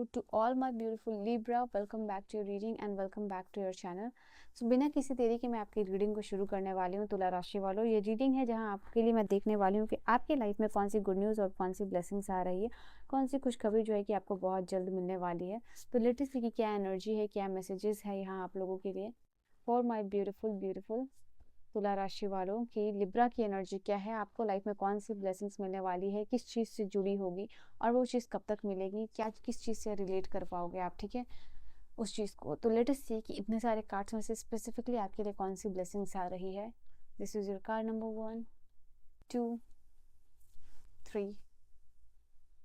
to all my beautiful Libra. Welcome back to your reading and welcome back to your channel. So बिना किसी देरी के मैं आपकी रीडिंग को शुरू करने वाली हूँ तुला राशि वालों। ये रीडिंग है जहाँ आपके लिए मैं देखने वाली हूँ कि आपके लाइफ में कौन सी गुड न्यूज़ और कौन सी ब्लेसिंग्स आ रही है, कौन सी खुशखबरी जो है कि आपको बहुत जल्द मिलने वाली है। तो लेटेस्ट की क्या एनर्जी है, क्या मैसेजेस है यहाँ आप लोगों के लिए फॉर माई ब्यूटीफुल तुला राशि वालों की लिब्रा की एनर्जी क्या है, आपको लाइफ में कौन सी ब्लेसिंग्स मिलने वाली है, किस चीज़ से जुड़ी होगी और वो चीज़ कब तक मिलेगी, क्या किस चीज़ से रिलेट कर पाओगे आप, ठीक है, उस चीज़ को। तो लेट अस सी कि इतने सारे कार्ड्स में से स्पेसिफिकली आपके लिए कौन सी ब्लेसिंग्स आ रही है। This is your card number 1, 2, 3,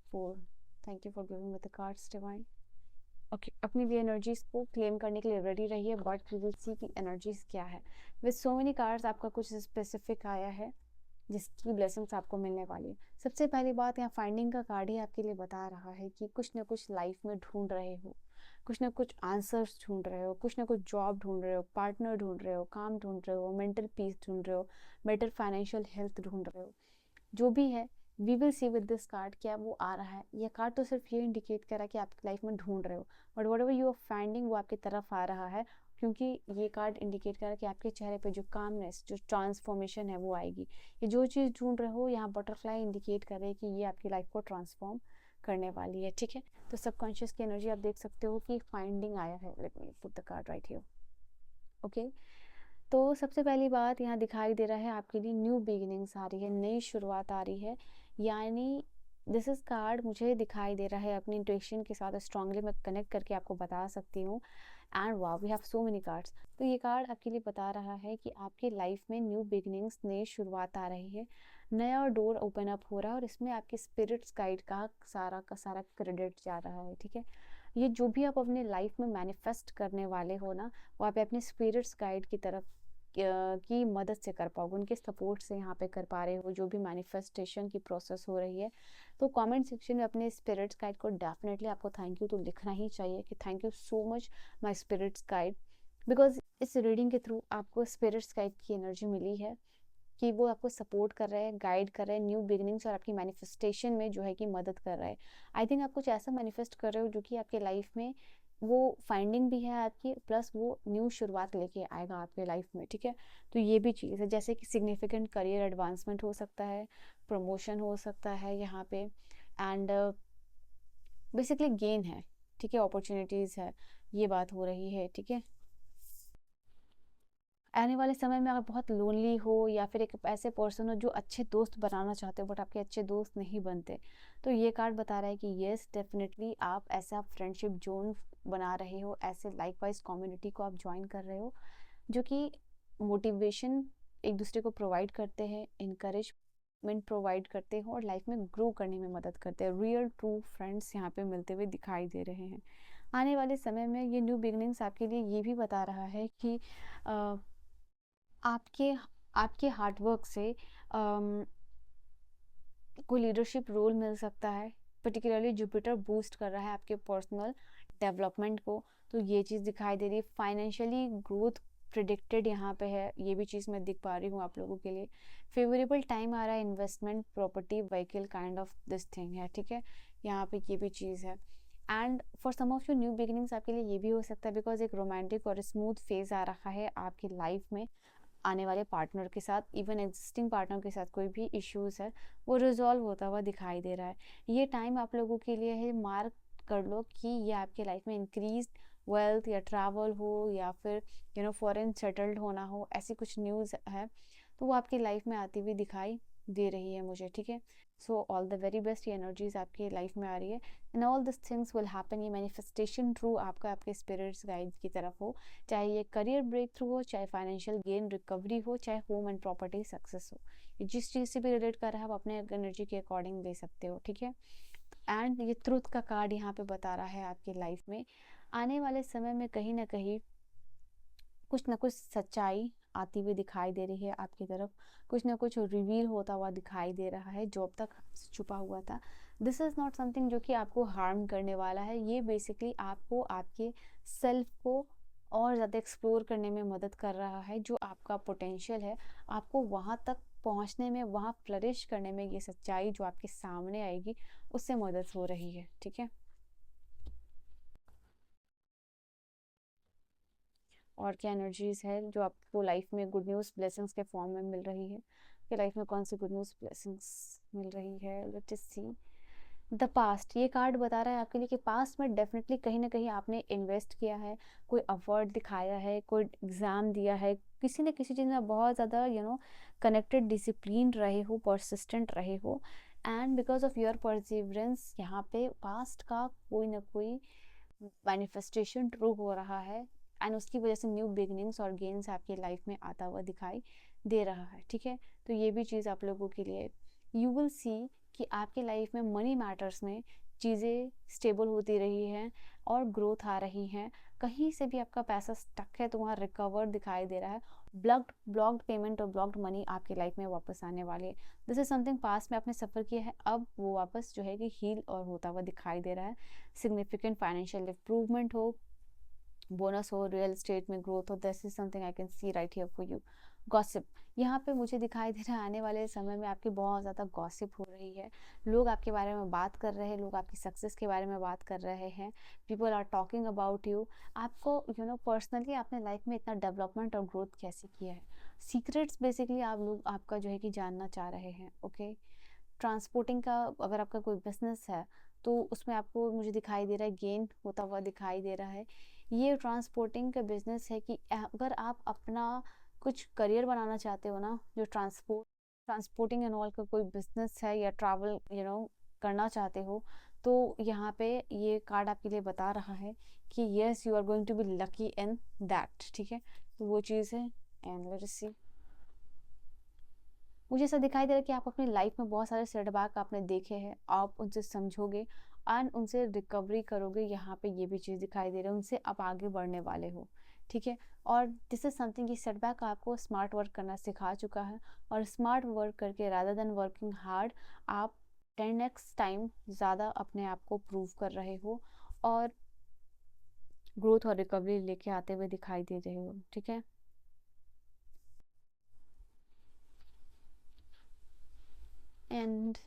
4। Thank you for giving me the cards divine. Okay, अपनी भी एनर्जीज को क्लेम करने के लिए रेडी रहिए, बट वी विल सी की एनर्जीज क्या है। विद सो मेनी कार्ड्स आपका कुछ स्पेसिफिक आया है जिसकी ब्लेसिंग्स आपको मिलने वाली है। सबसे पहली बात, यहाँ फाइंडिंग का कार्ड ही आपके लिए बता रहा है कि कुछ ना कुछ लाइफ में ढूंढ रहे हो, कुछ ना कुछ आंसर्स ढूंढ रहे हो, कुछ ना कुछ जॉब ढूंढ रहे हो, पार्टनर ढूंढ रहे हो, काम ढूंढ रहे हो, मेंटल पीस ढूंढ रहे हो, बेटर फाइनेंशियल हेल्थ ढूंढ रहे हो, जो भी है we will see with this card क्या वो आ रहा है। ये कार्ड तो सिर्फ ये इंडिकेट कर रहा है कि आपकी लाइफ में ढूंढ रहे हो, but whatever you are finding वो आपकी तरफ आ रहा है, क्योंकि ये कार्ड इंडिकेट कर रहा है कि आपके चेहरे पे जो कामनेस, जो ट्रांसफॉर्मेशन है वो आएगी। ये जो चीज़ ढूंढ रहे हो, यहाँ बटरफ्लाई इंडिकेट कर रहे हैं कि ये आपकी लाइफ को ट्रांसफॉर्म करने वाली है, ठीक है। तो सबकॉन्शियस की एनर्जी आप देख सकते हो कि फाइंडिंग आया है। Let me put the card right here. Okay, तो सबसे पहली बात यहाँ दिखाई दे रहा है आपके लिए न्यू बिगिनिंग्स आ रही है, नई शुरुआत आ रही है। यानी दिस इज कार्ड मुझे दिखाई दे रहा है, अपनी इंट्यूशन के साथ स्ट्रांगली मैं कनेक्ट करके आपको बता सकती हूँ। एंड वाह, we have so many cards. तो ये कार्ड आपके लिए बता रहा है कि आपकी लाइफ में न्यू बिगिनिंग्स, नई शुरुआत आ रही है, नया डोर ओपन अप हो रहा है और इसमें आपके स्पिरिट्स गाइड का सारा क्रेडिट जा रहा है, ठीक है। ये जो भी आप अपने लाइफ में मैनिफेस्ट करने वाले हो ना, वो आप अपने स्पिरिट्स गाइड की तरफ की मदद से कर पाओगे, उनके सपोर्ट से यहाँ पे कर पा रहे हो जो भी मैनिफेस्टेशन की प्रोसेस हो रही है। तो कमेंट सेक्शन में अपने स्पिरिट्स गाइड को डेफिनेटली आपको थैंक यू तो लिखना ही चाहिए कि thank you so much my spirits guide, because इस रीडिंग के थ्रू आपको स्पिरिट्स गाइड की एनर्जी मिली है कि वो आपको सपोर्ट कर रहे हैं, गाइड कर रहे हैं न्यू बिगिनिंग्स और आपकी मैनिफेस्टेशन में जो है कि मदद कर रहा है। आई थिंक आप कुछ ऐसा मैनिफेस्ट कर रहे हो जो कि आपके लाइफ में वो फाइंडिंग भी है आपकी, प्लस वो न्यू शुरुआत लेके आएगा आपके लाइफ में, ठीक है। तो ये भी चीज़ है, जैसे कि सिग्निफिकेंट करियर एडवांसमेंट हो सकता है, प्रमोशन हो सकता है यहाँ पे, एंड बेसिकली गेन है, ठीक है, अपॉर्चुनिटीज़ है, ये बात हो रही है, ठीक है। आने वाले समय में अगर बहुत लोनली हो या फिर एक ऐसे पर्सन हो जो अच्छे दोस्त बनाना चाहते हो बट आपके अच्छे दोस्त नहीं बनते, तो ये कार्ड बता रहा है कि येस डेफिनेटली आप ऐसा फ्रेंडशिप जोन बना रहे हो, ऐसे लाइक वाइज कम्युनिटी को आप ज्वाइन कर रहे हो जो कि मोटिवेशन एक दूसरे को प्रोवाइड करते हैं, इनकरेजमेंट प्रोवाइड करते हो और लाइफ में ग्रो करने में मदद करते हैं। रियल ट्रू फ्रेंड्स यहाँ पे मिलते हुए दिखाई दे रहे हैं। आने वाले समय में ये न्यू बिगनिंग्स आपके लिए ये भी बता रहा है कि आपके आपके हार्डवर्क से कोई लीडरशिप रोल मिल सकता है, पर्टिकुलरली जुपिटर बूस्ट कर रहा है आपके पर्सनल डेवलपमेंट को, तो ये चीज़ दिखाई दे रही है। फाइनेंशियली ग्रोथ प्रिडिक्टेड यहाँ पे है, ये भी चीज़ मैं दिख पा रही हूँ आप लोगों के लिए। फेवरेबल टाइम आ रहा है, investment, property, vehicle kind of this thing है, ठीक है, यहाँ पे ये भी चीज़ है। And for some of you new beginnings आपके लिए ये भी हो सकता है बिकॉज एक रोमांटिक और स्मूथ फेज आ रहा है आपकी लाइफ में। आने वाले पार्टनर के साथ, इवन एग्जिस्टिंग पार्टनर के साथ कोई भी इश्यूज है वो रिजॉल्व होता हुआ दिखाई दे रहा है। ये टाइम आप लोगों के लिए है, मार्क कर लो कि ये आपके लाइफ में इंक्रीज वेल्थ या ट्रैवल हो या फिर फॉरेन सेटल्ड होना हो, ऐसी कुछ न्यूज़ है तो वो आपकी लाइफ में आती हुई दिखाई दे रही है मुझे, ठीक है। So all the very best, ये एनर्जीज आपकी लाइफ में आ रही है and all this things will happen. ये मैनिफेस्टेशन थ्रू आपका आपके स्पिरिट्स गाइड की तरफ हो, चाहे ये करियर ब्रेक थ्रू हो, चाहे फाइनेंशियल गेन रिकवरी हो, चाहे होम एंड प्रॉपर्टी सक्सेस हो, ये जिस चीज़ से भी रिलेट कर रहा है आप अपने एनर्जी के अकॉर्डिंग ले सकते हो, ठीक है। एंड ये ट्रुथ का कार्ड यहाँ पे बता रहा है आपकी लाइफ में आने वाले समय में कहीं ना कहीं कुछ ना कुछ सच्चाई आती हुई दिखाई दे रही है आपकी तरफ, कुछ ना कुछ रिवील होता हुआ दिखाई दे रहा है जो अब तक छुपा हुआ था। दिस इज़ नॉट समथिंग जो कि आपको हार्म करने वाला है, ये बेसिकली आपको आपके सेल्फ को और ज़्यादा एक्सप्लोर करने में मदद कर रहा है। जो आपका पोटेंशियल है आपको वहाँ तक पहुँचने में, वहाँ फ्लरिश करने में ये सच्चाई जो आपके सामने आएगी उससे मदद हो रही है, ठीक है। और क्या एनर्जीज है जो आपको लाइफ में गुड न्यूज़ ब्लेसिंग्स के फॉर्म में मिल रही है, कि लाइफ में कौन सी गुड न्यूज़ ब्लेसिंग्स मिल रही है। Let's just see the past. ये कार्ड बता रहा है आपके लिए कि पास्ट में डेफिनेटली कहीं ना कहीं आपने इन्वेस्ट किया है, कोई अवार्ड दिखाया है, कोई एग्जाम दिया है, किसी न किसी चीज़ में बहुत ज़्यादा कनेक्टेड, डिसिप्लिन रहे हो, परसिस्टेंट रहे हो, and because of your perseverance यहाँ पे पास्ट का कोई ना कोई मैनिफेस्टेशन ट्रू हो रहा है, एंड उसकी वजह से न्यू बिगनिंग्स और गेन्स आपकी लाइफ में आता हुआ दिखाई दे रहा है। ठीक है, तो ये भी चीज़ आप लोगों के लिए, यू विल सी कि आपके लाइफ में मनी मैटर्स में चीज़ें स्टेबल होती रही हैं और ग्रोथ आ रही हैं। कहीं से भी आपका पैसा स्टक है तो वहाँ रिकवर दिखाई दे रहा है। ब्लॉक्ड पेमेंट और ब्लॉक्ड मनी आपके लाइफ में वापस आने वाली है। दिस इज समथिंग पास्ट में आपने सफ़र किया है, अब वो वापस जो है कि हील और होता हुआ दिखाई दे रहा है। सिग्निफिकेंट फाइनेंशियल इंप्रूवमेंट हो, बोनस हो, रियल स्टेट में ग्रोथ हो, this is something I can see right here for you. Gossip, यहाँ पे मुझे दिखाई दे रहा है आने वाले समय में आपकी बहुत ज़्यादा गॉसिप हो रही है। लोग आपके बारे में बात कर रहे हैं, लोग आपकी सक्सेस के बारे में बात कर रहे हैं, people are talking about you. आपको पर्सनली आपने लाइफ में इतना डेवलपमेंट और ग्रोथ कैसे किया है, सीक्रेट्स बेसिकली आप लोग आपका जो है कि जानना चाह रहे हैं। ओके, ट्रांसपोर्टिंग का अगर आपका कोई बिजनेस है तो उसमें आपको मुझे दिखाई दे रहा है गेन होता हुआ दिखाई दे रहा है। ये ट्रांसपोर्टिंग का बिजनेस है कि अगर आप अपना कुछ करियर बनाना चाहते हो ना, जो ट्रांसपोर्टिंग एंड ऑल का कोई बिजनेस है या ट्रैवल करना चाहते हो, तो यहाँ पे ये कार्ड आपके लिए बता रहा है कि yes you are going to be lucky in that. ठीक है, तो वो चीज़ है। एंड लेट्स सी, मुझे ऐसा दिखाई दे रहा है कि आप अपनी लाइफ में बहुत सारे सेटबैक आपने देखे हैं, आप उनसे समझोगे एंड उनसे रिकवरी करोगे। यहाँ पे ये भी चीज़ दिखाई दे रही है, उनसे आप आगे बढ़ने वाले हो। ठीक है, और दिस इज समथिंग, ये सेटबैक आपको स्मार्ट वर्क करना सिखा चुका है, और स्मार्ट वर्क करके रादर देन वर्किंग हार्ड आप 10x टाइम ज़्यादा अपने आप को प्रूव कर रहे हो और ग्रोथ और रिकवरी लेके आते हुए दिखाई दे रहे हो। ठीक है, एंड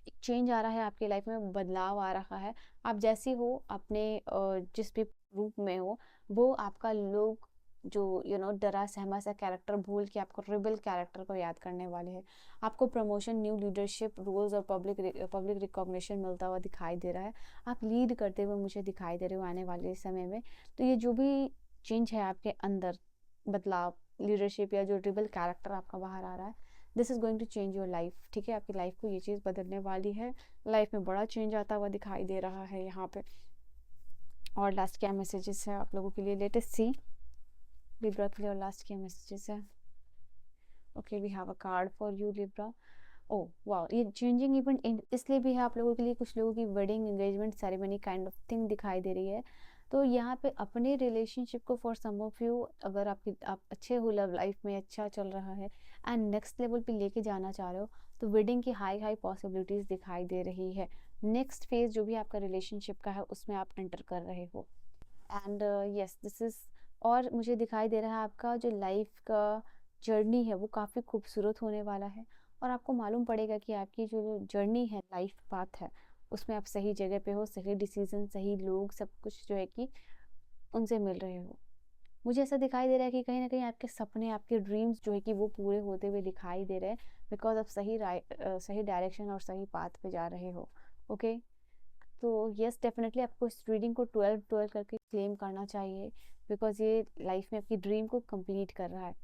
एक चेंज आ रहा है आपकी लाइफ में, बदलाव आ रहा है। आप जैसी हो अपने जिस भी रूप में हो, वो आपका लोग जो डरा सहमा सा कैरेक्टर भूल के आपको रिबल कैरेक्टर को याद करने वाले हैं। आपको प्रमोशन, न्यू लीडरशिप रोल्स और पब्लिक रिकॉग्निशन मिलता हुआ दिखाई दे रहा है। आप लीड करते हुए मुझे दिखाई दे रहे हो आने वाले समय में। तो ये जो भी चेंज है आपके अंदर, बदलाव, लीडरशिप या जो रिबल कैरेक्टर आपका बाहर आ रहा है, this is going to change your life. ठीक है, आपकी लाइफ को ये चीज़ बदलने वाली है। लाइफ में बड़ा चेंज आता हुआ दिखाई दे रहा है यहाँ पे। और लास्ट क्या मैसेजेस है आप लोगों के लिए, लेटेस्ट सी लिब्रा के लिए, और लास्ट क्या मैसेजेस है। Okay, we have a card for you Libra. Oh वाह, ये चेंजिंग इवेंट इसलिए भी है आप लोगों के लिए, कुछ लोगों की wedding engagement ceremony kind of thing दिखाई दे रही है। तो यहाँ पे अपने रिलेशनशिप को, फॉर सम ऑफ यू, अगर आप अच्छे हो, लव लाइफ में अच्छा चल रहा है एंड नेक्स्ट लेवल पे लेके जाना चाह रहे हो, तो वेडिंग की हाई हाई पॉसिबिलिटीज दिखाई दे रही है। नेक्स्ट फेज जो भी आपका रिलेशनशिप का है उसमें आप एंटर कर रहे हो। एंड यस दिस इज, और मुझे दिखाई दे रहा है आपका जो लाइफ का जर्नी है वो काफ़ी खूबसूरत होने वाला है, और आपको मालूम पड़ेगा कि आपकी जो जर्नी है, लाइफ पाथ है, उसमें आप सही जगह पे हो, सही डिसीजन, सही लोग, सब कुछ जो है कि उनसे मिल रहे हो। मुझे ऐसा दिखाई दे रहा है कि कहीं ना कहीं आपके सपने, आपके ड्रीम्स जो है कि वो पूरे होते हुए दिखाई दे रहे हैं, बिकॉज आप सही डायरेक्शन और सही पाथ पे जा रहे हो। ओके, तो यस डेफिनेटली आपको इस रीडिंग को 12-12 करके क्लेम करना चाहिए, बिकॉज ये लाइफ में आपकी ड्रीम को कंप्लीट कर रहा है।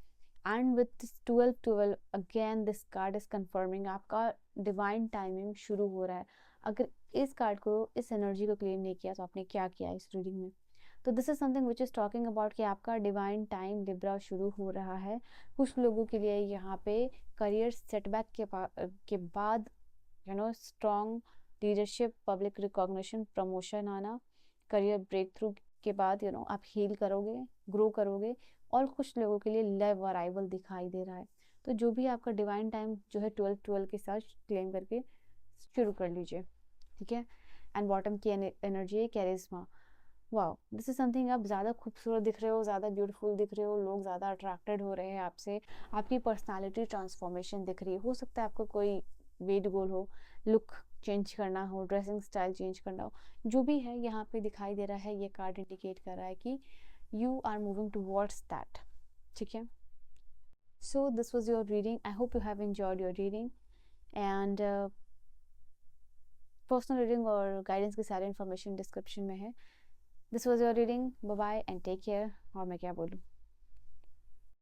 And with this 12-12 again this card is confirming आपका डिवाइन टाइमिंग शुरू हो रहा है। अगर इस कार्ड को, इस एनर्जी को क्लेम नहीं किया तो आपने क्या किया इस रीडिंग में। तो this is something which is talking about कि आपका डिवाइन टाइम लिब्रा शुरू हो रहा है। कुछ लोगों के लिए यहाँ पे करियर सेटबैक के बाद strong leadership, public recognition, promotion आना, करियर ब्रेक थ्रू के बाद आप हील करोगे, ग्रो करोगे। और कुछ लोगों के लिए लव अराइवल दिखाई दे रहा है। तो जो भी आपका डिवाइन टाइम जो है 12-12 के साथ क्लेम करके शुरू कर लीजिए। ठीक है, एंड बॉटम की एनर्जी है charisma. Wow, this is something, आप ज़्यादा खूबसूरत दिख रहे हो, ज़्यादा ब्यूटीफुल दिख रहे हो, लोग ज़्यादा अट्रैक्टेड हो रहे हैं आपसे, आपकी पर्सनालिटी ट्रांसफॉर्मेशन दिख रही है। हो सकता है आपको कोई वेट गोल हो, लुक चेंज करना हो, ड्रेसिंग स्टाइल चेंज करना हो, जो भी है यहाँ पे दिखाई दे रहा है। ये कार्ड इंडिकेट कर रहा है कि you are moving towards that. ठीक है. So this was your reading. I hope you have enjoyed your reading, and personal reading और गाइडेंस की सारी इन्फॉर्मेशन डिस्क्रिप्शन में है. This was your reading. Bye bye and take care. और मैं क्या बोलूँ.